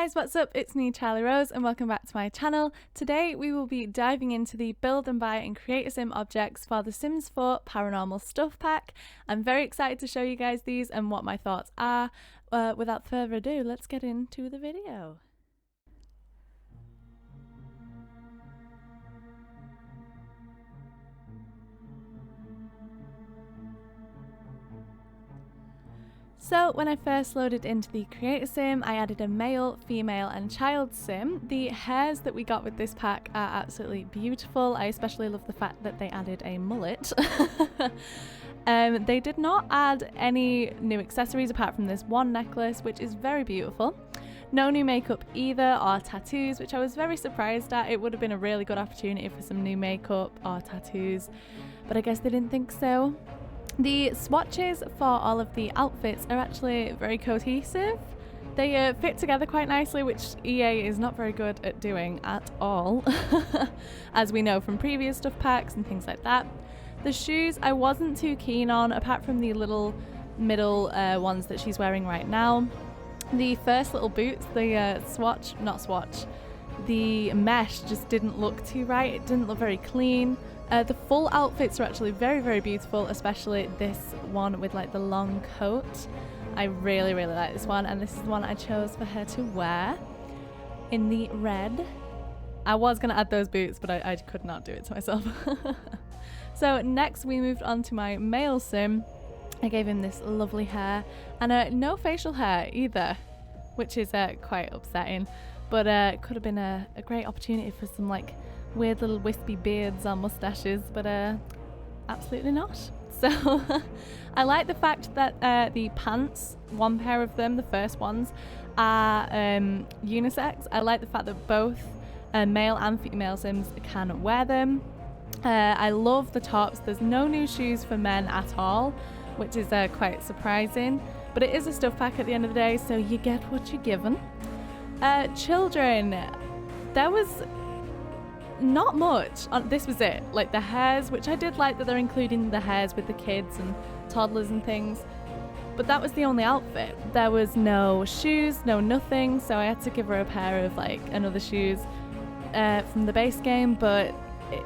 guys, what's up? It's me, Charlie Rose, and welcome back to my channel. Today we will be diving into the build and buy and create a sim objects for the Sims 4 Paranormal Stuff Pack. I'm very excited to show you guys these and what my thoughts are. Without further ado, let's get into the video. So when I first loaded into the creator sim, I added a male, female and child sim. The hairs that we got with this pack are absolutely beautiful. I especially love the fact that they added a mullet. They did not add any new accessories apart from this one necklace, which is very beautiful. No new makeup either, or tattoos, which I was very surprised at. It would have been a really good opportunity for some new makeup or tattoos, but I guess they didn't think so. The swatches for all of the outfits are actually very cohesive. They fit together quite nicely, which EA is not very good at doing at all, as we know from previous stuff packs and things like that. The shoes I wasn't too keen on, apart from the little middle ones that she's wearing right now. The first little boots, the the mesh just didn't look too right. It didn't look very clean. The full outfits are actually very, very beautiful, especially this one with like the long coat. I really, really like this one, and this is the one I chose for her to wear in the red. I was going to add those boots, but I could not do it to myself. So next we moved on to my male sim. I gave him this lovely hair, and no facial hair either, which is quite upsetting, but could have been a great opportunity for some like weird little wispy beards or mustaches, but absolutely not. So I like the fact that the pants, one pair of them, the first ones, are unisex. I like the fact that both male and female sims can wear them. I love the tops. There's no new shoes for men at all, which is quite surprising, but it is a stuff pack at the end of the day, so you get what you're given. Children, there was not much. This was it. Like the hairs, which I did like that they're including the hairs with the kids and toddlers and things, but that was the only outfit. There was no shoes, no nothing, so I had to give her a pair of like another shoes from the base game, but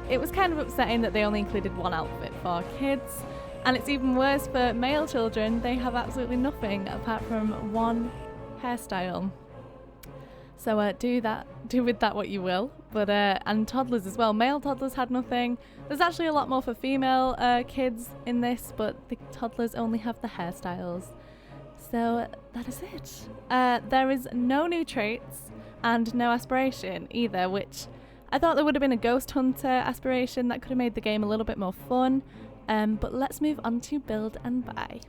it was kind of upsetting that they only included one outfit for kids. And it's even worse for male children. They have absolutely nothing apart from one hairstyle. So do with that what you will. But and toddlers as well. Male toddlers had nothing. There's actually a lot more for female kids in this, but the toddlers only have the hairstyles. So that is it. There is no new traits and no aspiration either, which I thought there would have been a ghost hunter aspiration that could have made the game a little bit more fun. But let's move on to build and buy.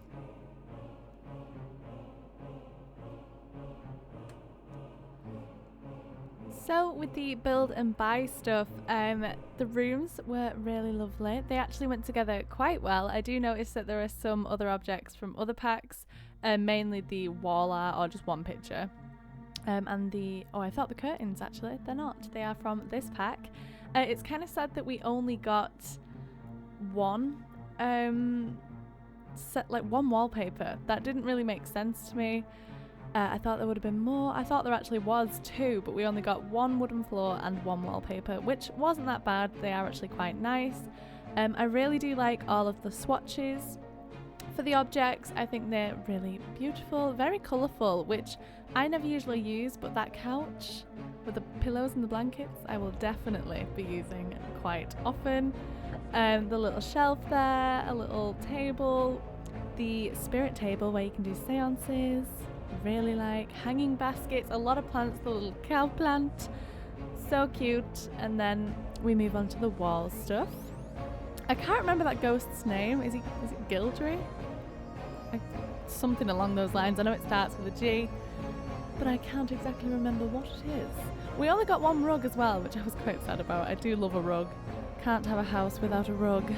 So with the build and buy stuff, the rooms were really lovely. They actually went together quite well. I do notice that there are some other objects from other packs, mainly the wall art or just one picture. And I thought the curtains actually, they're not. They are from this pack. It's kind of sad that we only got one one wallpaper. That didn't really make sense to me. I thought there would have been more. I thought there actually was two, but we only got one wooden floor and one wallpaper, which wasn't that bad. They are actually quite nice. I really do like all of the swatches for the objects. I think they're really beautiful, very colourful, which I never usually use, but that couch with the pillows and the blankets I will definitely be using quite often. The little shelf there, a little table, the spirit table where you can do seances. Really like hanging baskets, a lot of plants, the little cow plant, so cute. And then we move on to the wall stuff. I can't remember that ghost's name. Is it Gildry? Something along those lines. I know it starts with a G, but I can't exactly remember what it is. We only got one rug as well, which I was quite sad about. I do love a rug. Can't have a house without a rug.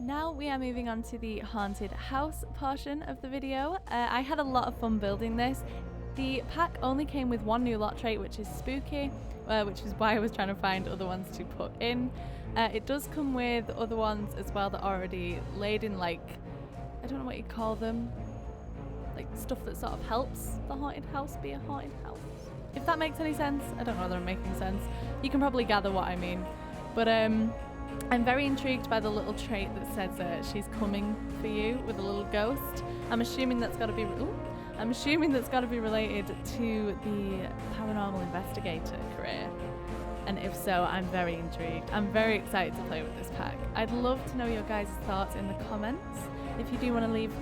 Now we are moving on to the haunted house portion of the video. I had a lot of fun building this. The pack only came with one new lot trait, which is spooky, which is why I was trying to find other ones to put in. It does come with other ones as well that are already laid in, like, I don't know what you call them, like stuff that sort of helps the haunted house be a haunted house. If that makes any sense. I don't know whether I'm making sense. You can probably gather what I mean. But I'm very intrigued by the little trait that says she's coming for you with a little ghost. I'm assuming that's got to be related to the paranormal investigator career. And if so, I'm very intrigued. I'm very excited to play with this pack. I'd love to know your guys' thoughts in the comments. If you do want to leave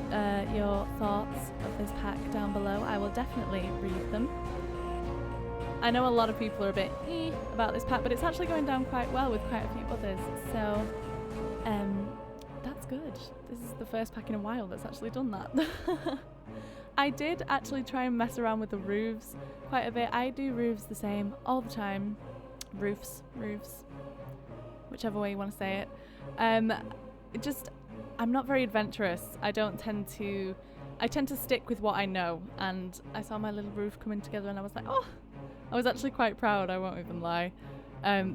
your thoughts of this pack down below, I will definitely read them. I know a lot of people are a bit about this pack, but it's actually going down quite well with quite a few others. So that's good. This is the first pack in a while that's actually done that. I did actually try and mess around with the roofs quite a bit. I do roofs the same all the time. Roofs, whichever way you want to say it. I'm not very adventurous. I tend to stick with what I know, and I saw my little roof coming together and I was like, oh, I was actually quite proud, I won't even lie.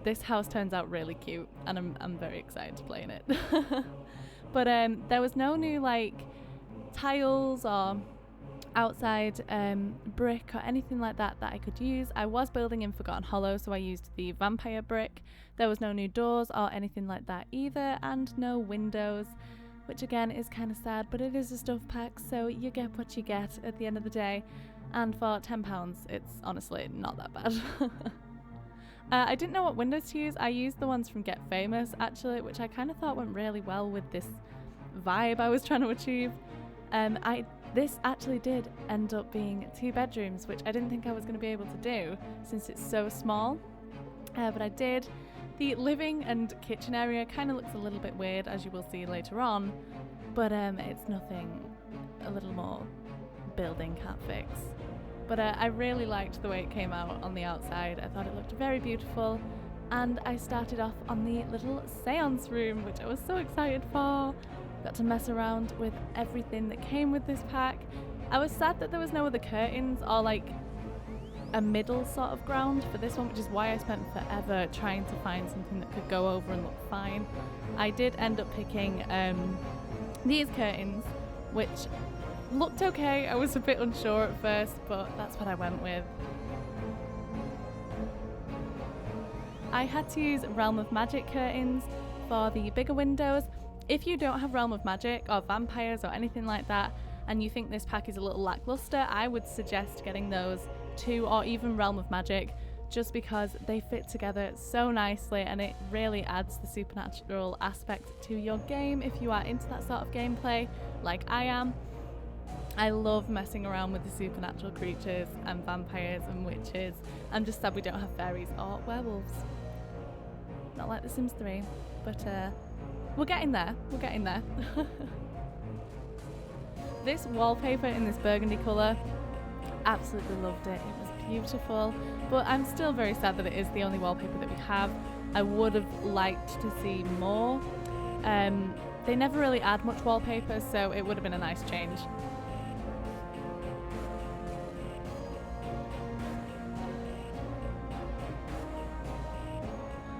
This house turns out really cute and I'm very excited to play in it. But there was no new like tiles or outside brick or anything like that I could use. I was building in Forgotten Hollow, so I used the vampire brick. There was no new doors or anything like that either, and no windows, which again is kind of sad, but it is a stuff pack, so you get what you get at the end of the day. And for £10, it's honestly not that bad. I didn't know what windows to use. I used the ones from Get Famous actually, which I kind of thought went really well with this vibe I was trying to achieve. This actually did end up being 2 bedrooms, which I didn't think I was going to be able to do since it's so small, but I did. The living and kitchen area kind of looks a little bit weird, as you will see later on, but it's nothing a little more building can't fix. But I really liked the way it came out on the outside. I thought it looked very beautiful, and I started off on the little seance room, which I was so excited for. Got to mess around with everything that came with this pack. I was sad that there was no other curtains or like a middle sort of ground for this one, which is why I spent forever trying to find something that could go over and look fine. I did end up picking these curtains, which looked okay. I was a bit unsure at first, but that's what I went with. I had to use Realm of Magic curtains for the bigger windows. If you don't have Realm of Magic or vampires or anything like that, and you think this pack is a little lackluster, I would suggest getting those 2 or even Realm of Magic, just because they fit together so nicely and it really adds the supernatural aspect to your game if you are into that sort of gameplay like I am. I love messing around with the supernatural creatures and vampires and witches. I'm just sad we don't have fairies or werewolves. Not like The Sims 3, but we're getting there. This wallpaper in this burgundy colour, absolutely loved it. It was beautiful, but I'm still very sad that it is the only wallpaper that we have. I would have liked to see more. They never really add much wallpaper, so it would have been a nice change.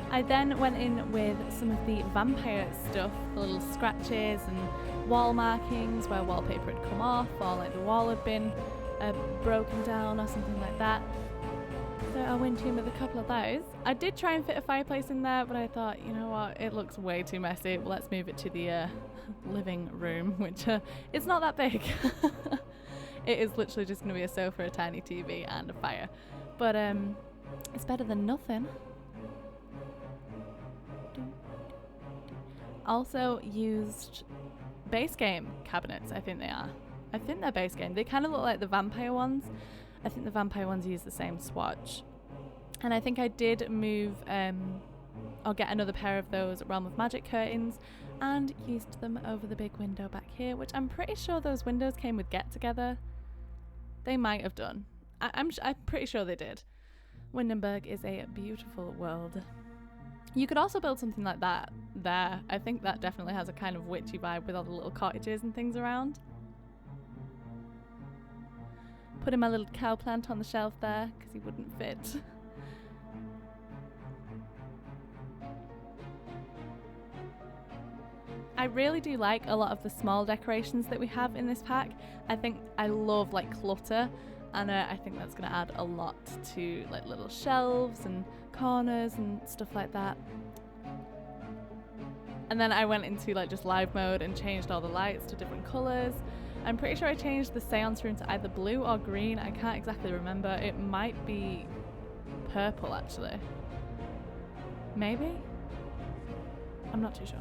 I then went in with some of the vampire stuff, the little scratches and wall markings where wallpaper had come off or like the wall had been broken down or something like that. So I went in with a couple of those. I did try and fit a fireplace in there, but I thought, you know what, it looks way too messy. Well, let's move it to the living room, which it's not that big. It is literally just going to be a sofa, a tiny TV and a fire. But it's better than nothing. Also used base game cabinets, I think they are. I think they're base game. They kind of look like the vampire ones. I think the vampire ones use the same swatch. And I think I did move or get another pair of those Realm of Magic curtains and used them over the big window back here, which I'm pretty sure those windows came with Get Together. They might have done. I'm pretty sure they did. Windenburg is a beautiful world. You could also build something like that there. I think that definitely has a kind of witchy vibe with all the little cottages and things around. putting my little cow plant on the shelf there because he wouldn't fit. I really do like a lot of the small decorations that we have in this pack. I think I love like clutter, and I think that's going to add a lot to like little shelves and corners and stuff like that. And then I went into like just live mode and changed all the lights to different colours. I'm pretty sure I changed the seance room to either blue or green. I can't exactly remember. It might be purple actually. Maybe? I'm not too sure.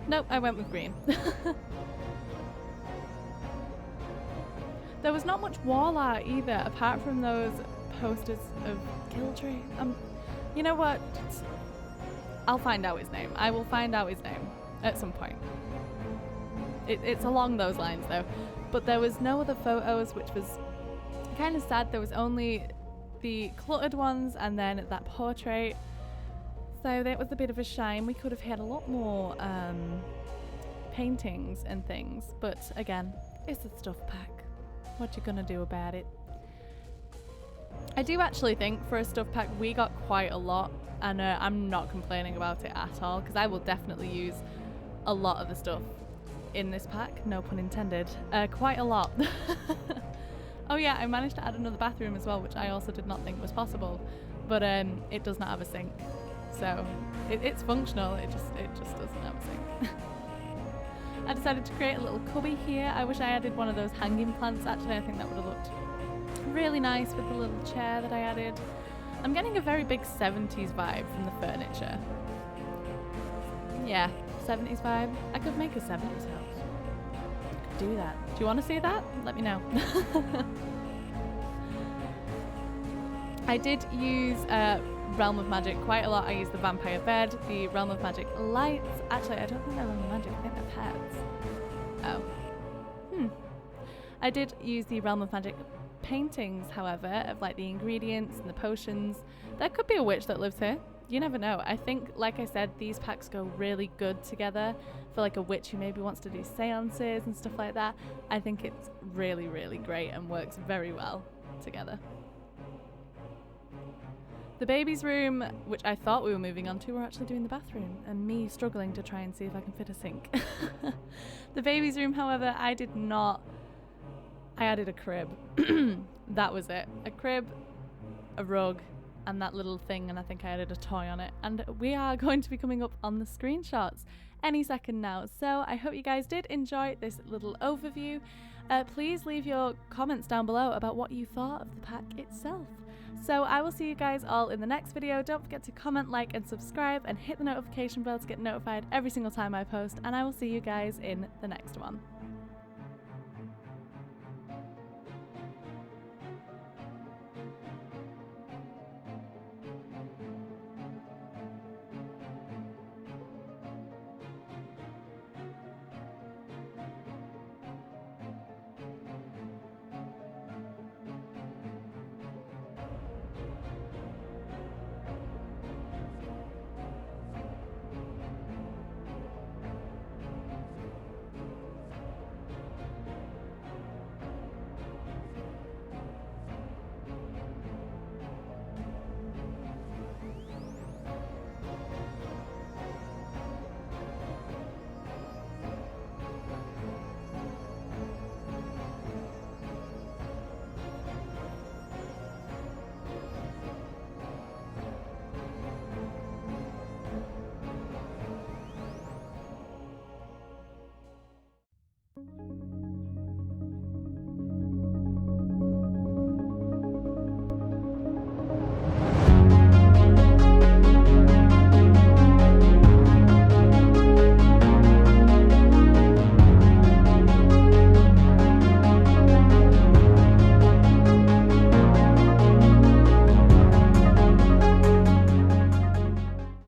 Nope, I went with green. There was not much wall art either, apart from those posters of Killtree. You know what? I'll find out his name. I will find out his name at some point. It's along those lines though. But there was no other photos, which was kind of sad. There was only the cluttered ones and then that portrait. So that was a bit of a shame. We could have had a lot more paintings and things. But again, it's a stuff pack. What you gonna do about it? I do actually think for a stuff pack we got quite a lot, and I'm not complaining about it at all because I will definitely use a lot of the stuff in this pack, no pun intended, quite a lot. Oh yeah, I managed to add another bathroom as well, which I also did not think was possible, but it does not have a sink, so it's functional, it just doesn't have a sink. I decided to create a little cubby here. I wish I added one of those hanging plants actually. I think that would have looked really nice with the little chair that I added. I'm getting a very big 70s vibe from the furniture. Yeah, 70s vibe. I could make a 70s house. I could do that. Do you want to see that? Let me know. I did use Realm of Magic quite a lot. I used the vampire bed, the Realm of Magic lights. Actually, I don't think they're Realm of Magic. I think they're pets. Oh. I did use the Realm of Magic paintings, however, of like the ingredients and the potions. There could be a witch that lives here. You never know. I think, like I said, these packs go really good together for like a witch who maybe wants to do seances and stuff like that. I think it's really, really great and works very well together. The baby's room, which I thought we were moving on to, we're actually doing the bathroom, and me struggling to try and see if I can fit a sink. The baby's room, however, I did not. I added a crib. That was it. A crib, a rug, and that little thing, and I think I added a toy on it. And we are going to be coming up on the screenshots any second now. So I hope you guys did enjoy this little overview. Please leave your comments down below about what you thought of the pack itself. So I will see you guys all in the next video. Don't forget to comment, like, and subscribe, and hit the notification bell to get notified every single time I post. And I will see you guys in the next one.